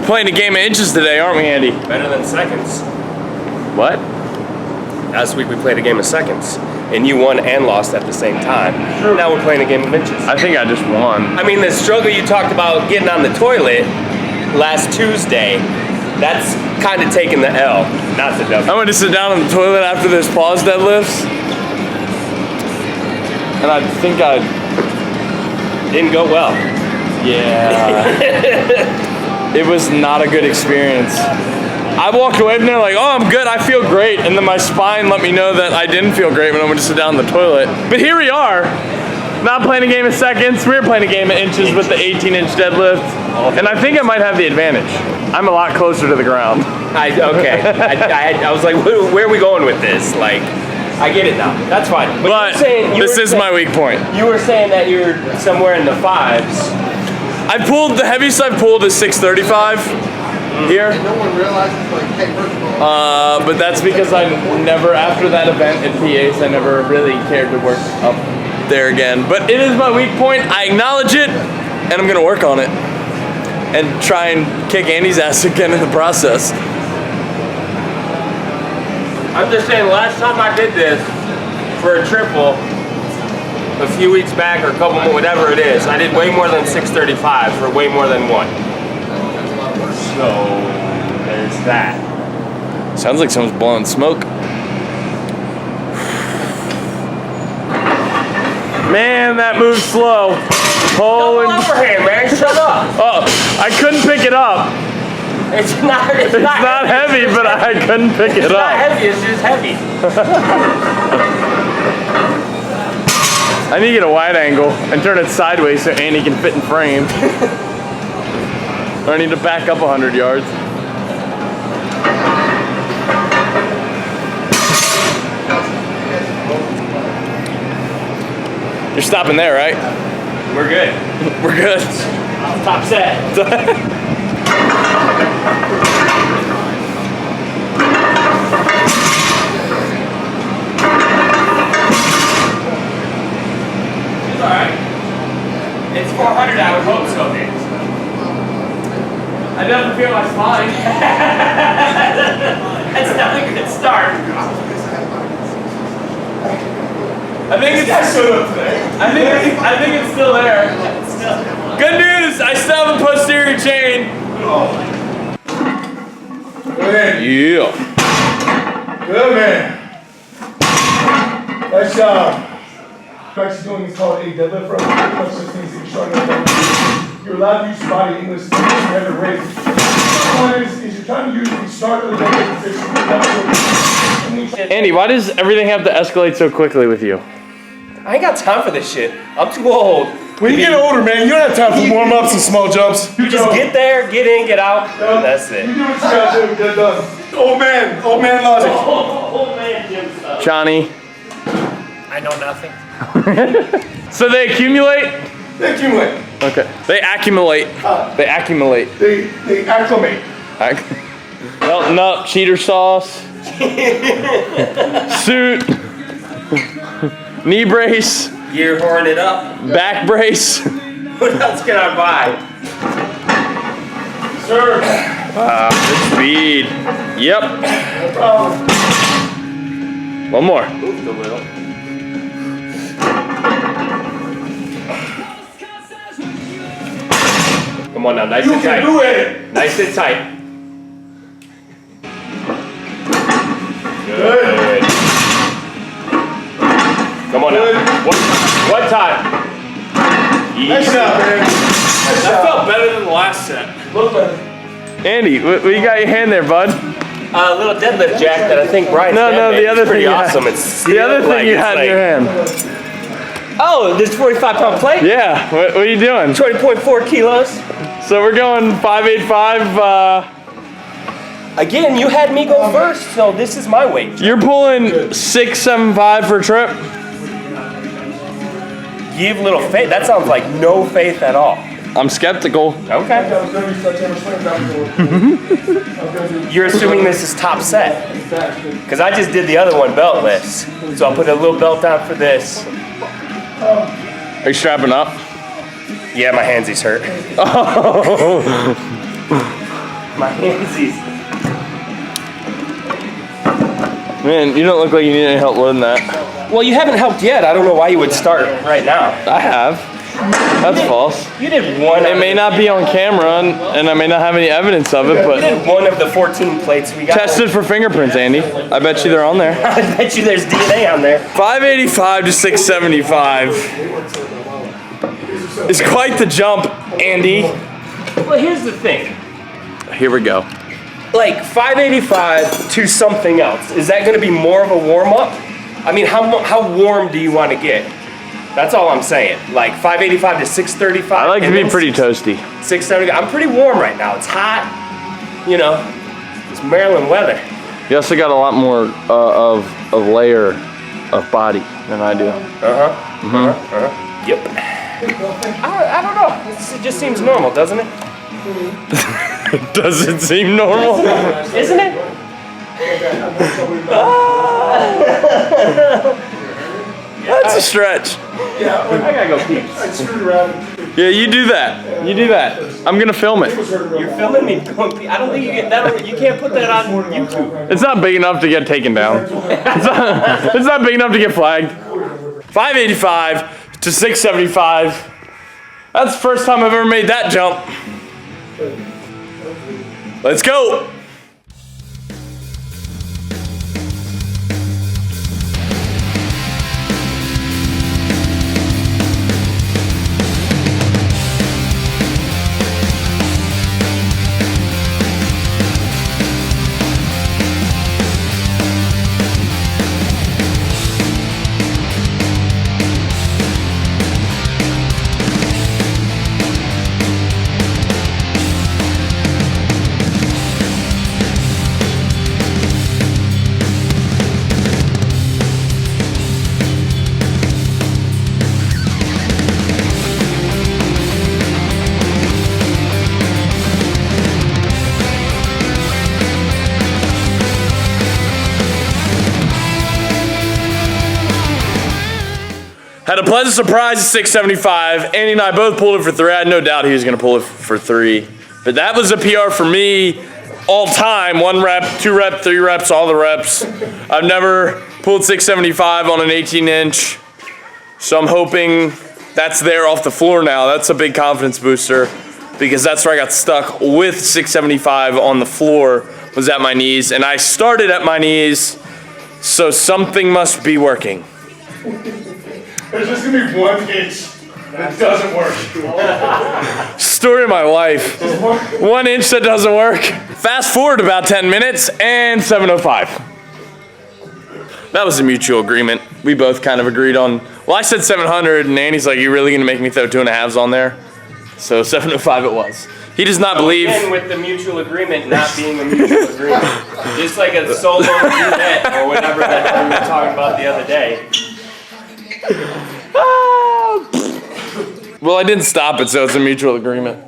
Playing a game of inches today, aren't we, Andy? Better than seconds. What? Last week we played a game of seconds, and you won and lost at the same time. Sure. Now we're playing a game of inches. I think I just won. I mean, the struggle you talked about getting on the toilet last Tuesday, that's kind of taking the L, not the W. I went to sit down on the toilet after this pause deadlifts, and I think I didn't go well. Yeah. It was not a good experience. I walked away from there like, oh, I'm good, I feel great. And then my spine let me know that I didn't feel great when I went to sit down on the toilet. But here we are, not playing a game of seconds. We're playing a game of inches with the 18-inch deadlift. And I think I might have the advantage. I'm a lot closer to the ground. Okay. I was like, where are we going with this? Like, I get it now. That's fine. But this is my weak point. You were saying that you're somewhere in the 5s. I pulled, the heaviest I've pulled is 635 here. No one realizes, like, hey, first of all. But that's because I never, after that event at PA's, I never really cared to work up there again. But it is my weak point. I acknowledge it, and I'm gonna work on it. And try and kick Andy's ass again in the process. I'm just saying, last time I did this for a triple, a few weeks back or a couple more, whatever it is, I did way more than 635 for way more than 1. So there's that. Sounds like someone's blowing smoke. Man, that moves slow. Holy overhand, man, shut up. Oh, I couldn't pick it up. It's not heavy, but I couldn't pick it up. It's not heavy, it's just heavy. I need to get a wide angle and turn it sideways so Andy can fit in frame. Or I need to back up 100 yards. You're stopping there, right? We're good. We're good. Top set. It's alright. It's 400, I would hope so, man. I definitely feel my spine. That's not a good start. I think it's still there. Good news, I still have a posterior chain. Good. Yeah. Good, man. Nice job. Practice doing is called a deadlift row. Pretty much just means that you're starting with you're allowed to use your body English to never raise. The one is you're trying to use the start of the deadlift position. Andy, why does everything have to escalate so quickly with you? I ain't got time for this shit. I'm too old. When you get older, man, you don't have time for warm-ups and small jumps. You just get there, get in, get out, and that's it. You do what you gotta do, get it done. Old man logic. Old man Jim stuff. Johnny. I know nothing. So they accumulate? They accumulate. Okay. They accumulate. They accumulate. They acclimate. Melting up, cheater sauce. Suit. Knee brace. You're horning it up. Back brace. What else can I buy? Sir. Good speed. Yep. No problem. One more. Moved a little. Come on now, nice and tight. You can do it. Nice and tight. Good. Come on now. One time. Nice job, man. Nice That job. felt better than the last set. Look better. Andy, what you got in your hand there, bud? A little deadlift jack that I think Brian No, the other thing pretty you awesome. had. It's The other thing you it's had in your hand. Oh, this 45-pound plate? Yeah, what are you doing? 20.4 kilos. So we're going 585. Again, you had me go first, so this is my weight. You're pulling 675 for a trip? Give little faith. That sounds like no faith at all. I'm skeptical. Okay. You're assuming this is top set. Because I just did the other one, beltless. So I'll put a little belt on for this. Are you strapping up? Yeah, my handsies hurt. Oh. My handsies. Man, you don't look like you need any help loading that. Well, you haven't helped yet. I don't know why you would start right now. I have. That's false. You did one. It may not be on camera, and I may not have any evidence of it, You but did one of the 14 plates we got. tested for fingerprints, Andy. I bet you they're on there. I bet you there's DNA on there. 585 to 675 is quite the jump, Andy. Well, here's the thing. Here we go. Like 585 to something else. Is that going to be more of a warm up? I mean, how warm do you want to get? That's all I'm saying. Like 585 to 635. I like to be pretty toasty. 670. I'm pretty warm right now. It's hot. You know, it's Maryland weather. You also got a lot more of a layer of body than I do. Yep. I don't know. It just seems normal, doesn't it? Does it seem normal? Isn't it? That's a stretch. Yeah, I gotta go pee. I screwed around. Yeah, you do that. You do that. I'm gonna film it. You're filming me going pee. I don't think you get that. You can't put that on YouTube. It's not big enough to get taken down. It's not big enough to get flagged. 585 to 675. That's the first time I've ever made that jump. Let's go. Had a pleasant surprise at 675. Andy and I both pulled it for 3. I had no doubt he was going to pull it for 3. But that was a PR for me all time. 1 rep, 2 rep, 3 reps, all the reps. I've never pulled 675 on an 18-inch. So I'm hoping that's there off the floor now. That's a big confidence booster because that's where I got stuck with 675 on the floor, was at my knees. And I started at my knees, so something must be working. There's just gonna be 1 inch that doesn't work. Story of my life. 1 inch that doesn't work. Fast forward about 10 minutes and 705. That was a mutual agreement. We both kind of agreed on, well, I said 700 and Andy's like, you really gonna make me throw 2.5s on there? So 705 it was. He does not believe. Again, with the mutual agreement not being a mutual agreement. Just like a solo duet or whatever that we were talking about the other day. Well, I didn't stop it, so it's a mutual agreement.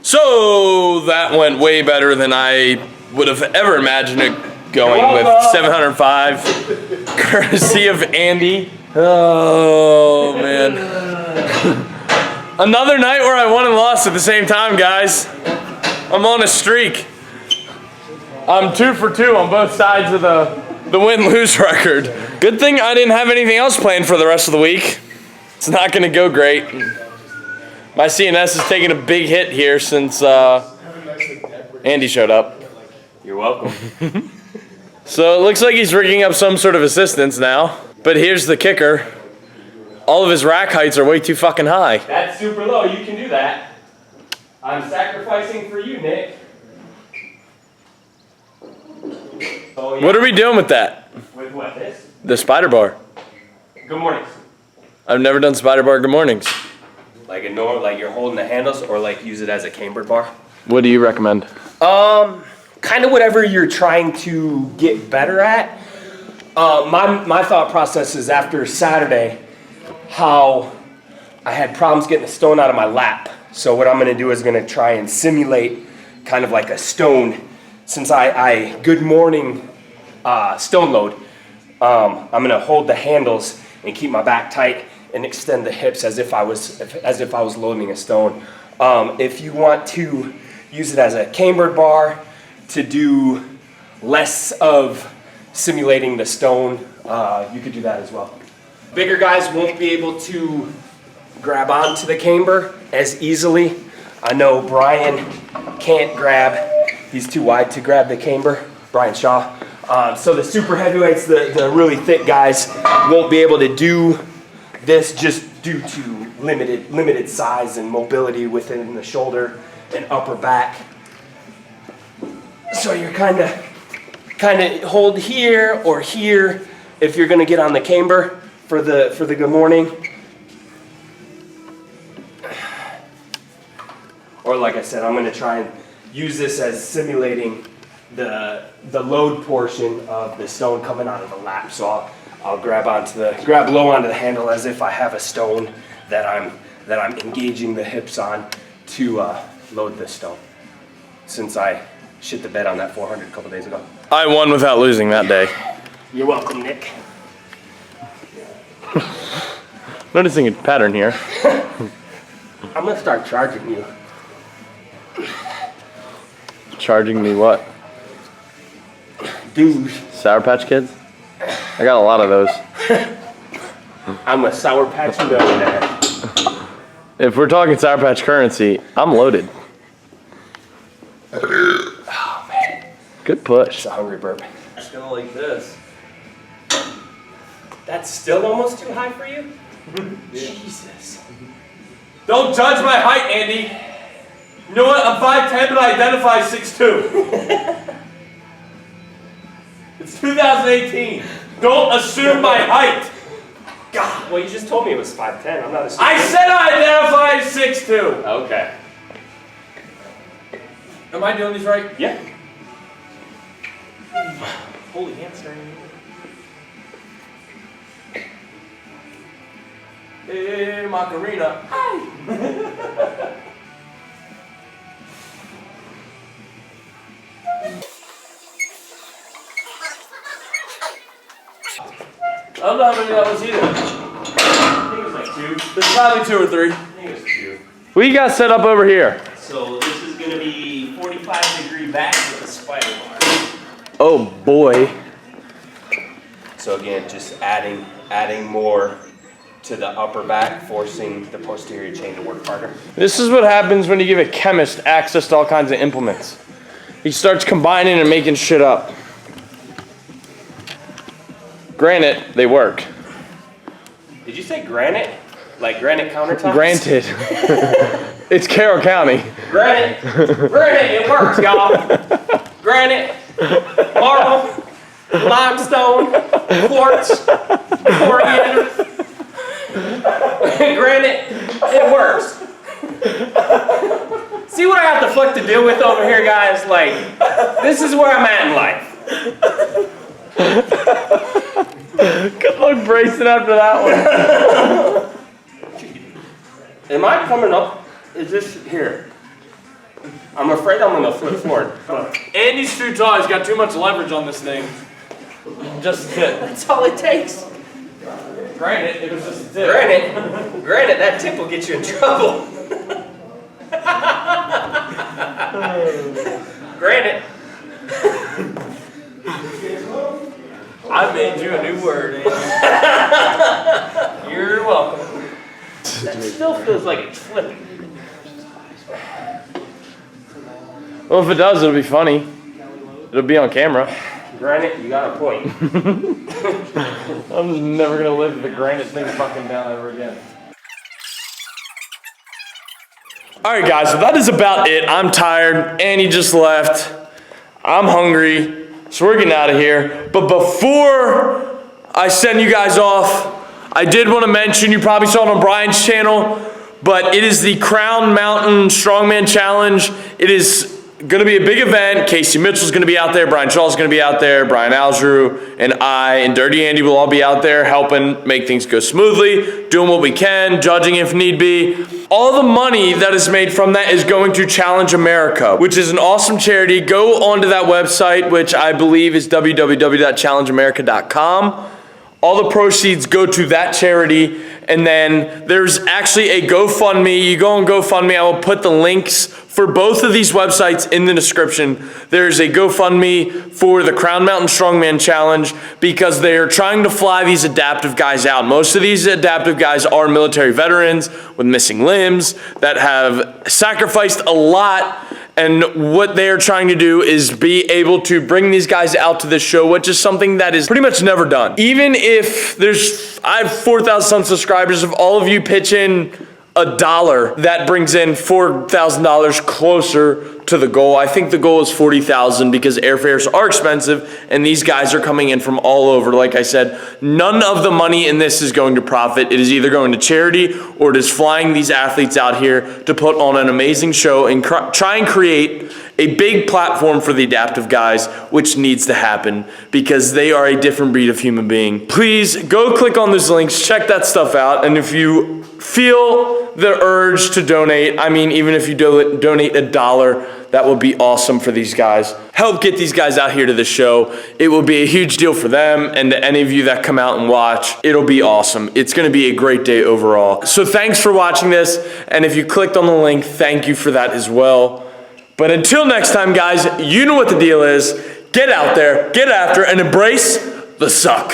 So that went way better than I would have ever imagined it going with 705, courtesy of Andy. Oh man. Another night where I won and lost at the same time, guys. I'm on a streak. I'm 2 for 2 on both sides of the the win-lose record. Good thing I didn't have anything else planned for the rest of the week. It's not gonna go great. My CNS has taken a big hit here since Andy showed up. You're welcome. So it looks like he's rigging up some sort of assistance now. But here's the kicker. All of his rack heights are way too fucking high. That's super low. You can do that. I'm sacrificing for you, Nick. Oh, yeah. What are we doing with that? With what, this? The spider bar. Good mornings. I've never done spider bar good mornings. Like a normal, like you're holding the handles, or like use it as a cambered bar? What do you recommend? Kind of whatever you're trying to get better at. My thought process is after Saturday, how I had problems getting the stone out of my lap. So what I'm gonna do is gonna try and simulate kind of like a stone. Since I good morning stone load, I'm gonna hold the handles and keep my back tight and extend the hips as if I was loading a stone. If you want to use it as a cambered bar to do less of simulating the stone, you could do that as well. Bigger guys won't be able to grab onto the camber as easily. I know Brian can't grab. He's too wide to grab the camber, Brian Shaw. So the super heavyweights, the really thick guys, won't be able to do this just due to limited size and mobility within the shoulder and upper back. So you're kind of hold here or here if you're gonna get on the camber for the good morning. Or like I said, I'm gonna try and use this as simulating the load portion of the stone coming out of the lap. So I'll grab low onto the handle as if I have a stone that I'm engaging the hips on to load this stone. Since I shit the bed on that 400 a couple days ago. I won without losing that day. You're welcome, Nick. Noticing a pattern here. I'm gonna start charging you. Charging me what? Dude. Sour Patch Kids? I got a lot of those. I'm a Sour Patch millionaire. If we're talking Sour Patch currency, I'm loaded. Oh man. Good push. It's a hungry burp. It's gonna like this. That's still almost too high for you? Jesus. Don't judge my height, Andy. You know what? I'm 5'10", but I identify 6'2". It's 2018. Don't assume my height. God. Well, you just told me it was 5'10". I'm not assuming. I said I identify 6'2". Okay. Am I doing these right? Yeah. Holy hamstring. Hey, Macarena. Hi. I don't know how many that was either. I think it was like 2. There's probably 2 or 3. I think it was 2. What you got set up over here? So this is going to be 45-degree back with a spider bar. Oh boy. So again, just adding more to the upper back, forcing the posterior chain to work harder. This is what happens when you give a chemist access to all kinds of implements. He starts combining and making shit up. Granted, they work. Did you say granite? Like granite countertops? Granted. It's Carroll County. Granite, it works, y'all. Granite, marble, limestone, quartz, coriander. Granite, it works. See what I have the fuck to deal with over here, guys? Like, this is where I'm at in life. Good luck bracing after that one. Am I coming up? Is this here? I'm afraid I'm gonna flip forward. Andy's too tall. He's got too much leverage on this thing. Just a tip. That's all it takes. Granted, it was just a tip. Granted, that tip will get you in trouble. Granted. I made you a new word. You're welcome. That still feels like it's flipping. Well, if it does, it'll be funny. It'll be on camera. Granite, you got a point. I'm just never gonna live the granite thing fucking down ever again. Alright guys, so that is about it. I'm tired. Annie just left. I'm hungry. So we're getting out of here. But before I send you guys off, I did want to mention, you probably saw it on Brian's channel, but it is the Crown Mountain Strongman Challenge. It is going to be a big event. Casey Mitchell's going to be out there. Brian Shaw's going to be out there. Brian Alsrew and I and Dirty Andy will all be out there helping make things go smoothly, doing what we can, judging if need be. All the money that is made from that is going to Challenge America, which is an awesome charity. Go onto that website, which I believe is www.challengeamerica.com. All the proceeds go to that charity. And then there's actually a GoFundMe. You go on GoFundMe. I will put the links for both of these websites in the description. There's a GoFundMe for the Crown Mountain Strongman Challenge because they're trying to fly these adaptive guys out. Most of these adaptive guys are military veterans with missing limbs that have sacrificed a lot. And what they are trying to do is be able to bring these guys out to this show, which is something that is pretty much never done. Even if I have 4,000 subscribers, if all of you pitch in $1, that brings in $4,000 closer to the goal. I think the goal is 40,000 because airfares are expensive and these guys are coming in from all over. Like I said, none of the money in this is going to profit. It is either going to charity or it is flying these athletes out here to put on an amazing show and try and create a big platform for the adaptive guys, which needs to happen because they are a different breed of human being. Please go click on those links, check that stuff out, and if you feel the urge to donate, I mean, even if you donate $1, that would be awesome for these guys. Help get these guys out here to the show. It will be a huge deal for them and to any of you that come out and watch. It'll be awesome. It's gonna be a great day overall. So thanks for watching this, and if you clicked on the link, thank you for that as well. But until next time, guys, you know what the deal is. Get out there, get after, and embrace the suck.